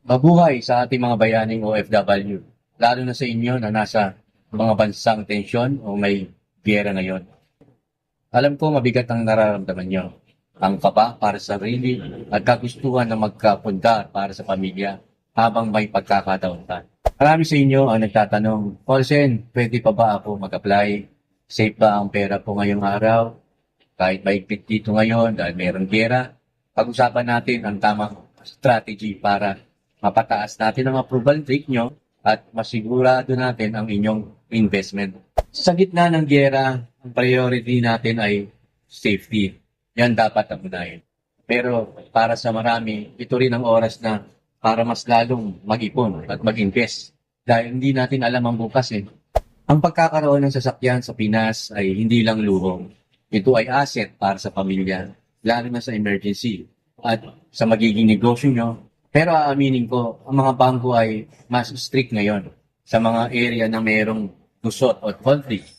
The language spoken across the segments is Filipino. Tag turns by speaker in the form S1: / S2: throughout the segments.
S1: Mabuhay sa ating mga bayaning OFW, lalo na sa inyo na nasa mga bansang tensyon o may giyera ngayon. Alam ko mabigat ang nararamdaman nyo. Ang kaba para sa sarili at kagustuhan na magkapundar para sa pamilya habang may pagkakataon pa. Marami sa inyo ang nagtatanong, Paulsen, pwede pa ba ako mag-apply? Safe ba ang pera ko ngayong araw? Kahit maigpit dito ngayon dahil mayroong giyera, pag-usapan natin ang tamang strategy para mapataas natin ang approval rate nyo at masigurado natin ang inyong investment. Sa gitna ng giyera, ang priority natin ay safety. Yan dapat ang unahin. Pero para sa marami, ito rin ang oras na para mas lalong mag-ipon at mag-invest. Dahil hindi natin alam ang bukas eh. Ang pagkakaroon ng sasakyan sa Pinas ay hindi lang luho. Ito ay asset para sa pamilya, lalo na sa emergency at sa magiging negosyo nyo. Pero aaminin ko, ang mga bangko ay mas strict ngayon sa mga area na mayroong gusot o conflict,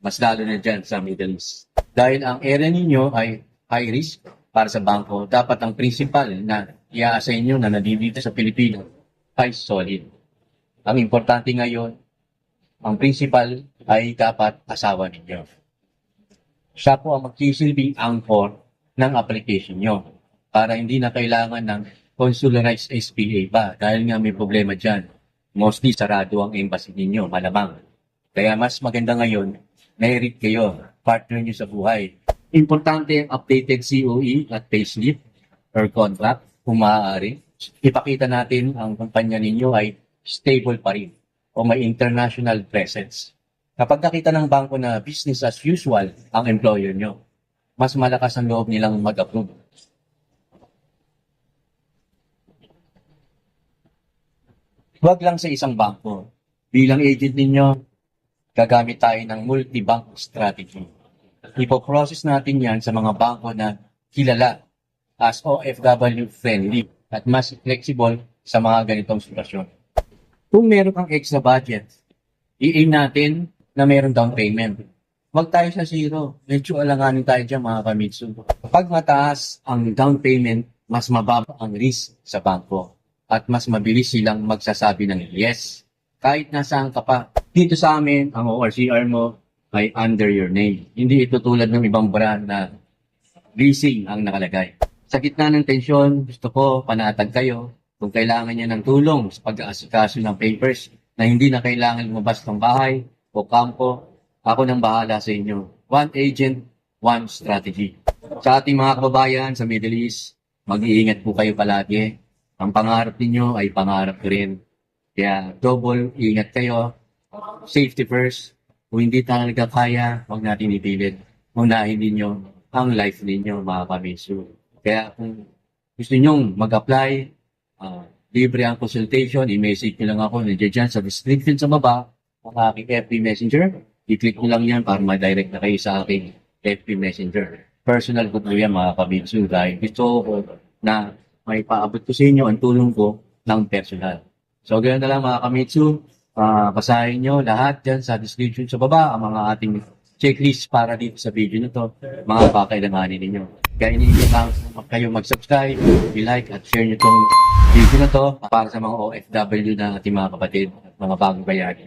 S1: mas lalo na dyan sa Middle East. Dahil ang area ninyo ay high risk para sa bangko, dapat ang principal na i-assign nyo na nandito sa Pilipinas ay solid. Ang importante ngayon, ang principal ay dapat asawa ninyo. Siya po ang magsisilbing anchor ng application nyo para hindi na kailangan ng consularized SPA ba dahil nga may problema dyan. Mostly sarado ang embassy ninyo, malamang. Kaya mas maganda ngayon, na-read kayo, partner nyo sa buhay. Importante ang updated COE at payslip or contract kung maaari. Ipakita natin ang kumpanya ninyo ay stable pa rin o may international presence. Kapag nakita ng bangko na business as usual ang employer nyo, mas malakas ang loob nilang mag-approve. Huwag lang sa isang bangko. Bilang agent ninyo, gagamit tayo ng multi-bank strategy. Ipo-process natin yan sa mga bangko na kilala as OFW friendly at mas flexible sa mga ganitong sitwasyon. Kung meron kang extra budget, i-aim natin na meron down payment. Huwag tayo sa zero. Medyo alanganin tayo dyan mga kamitsu. Kapag mataas ang down payment, mas mababa ang risk sa bangko at mas mabilis silang magsasabi ng yes. Kahit nasaan ka pa. Dito sa amin, ang ORCR mo ay under your name. Hindi ito tulad ng ibang brand na leasing ang nakalagay. Sa gitna ng tensyon, gusto ko panatag kayo kung kailangan niya ng tulong sa pag-aasikaso ng papers na hindi na kailangan lumabas ng bahay o kampo. Ako nang bahala sa inyo. One agent, one strategy. Sa ating mga kababayan sa Middle East, mag-iingat po kayo palagi. Ang pangarap ninyo ay pangarap ko rin. Kaya double ingat kayo. Safety first. Kung hindi talaga kaya, huwag natin ipilit. Unahin ninyo ang life ninyo, mga kamitsu. Kaya kung gusto nyong mag-apply, libre ang consultation, i-message nyo lang ako, nandiyan dyan sa description sa baba, ang aking FB Messenger. I-click nyo lang yan para ma-direct na kayo sa aking FB Messenger. Personal ko po yan, mga kamitsu, dahil gusto ko na may paabot ko sa inyo ang tulong ko ng personal. So, ganoon na lang mga kamitsu. Basahin nyo lahat dyan sa description sa baba ang mga ating checklist para dito sa video na to, mga kakailanganin ninyo. Kaya iniingat lang kayo mag-subscribe, i-like at share nyo itong video na to para sa mga OFW na ating mga kapatid at mga bagong bayani.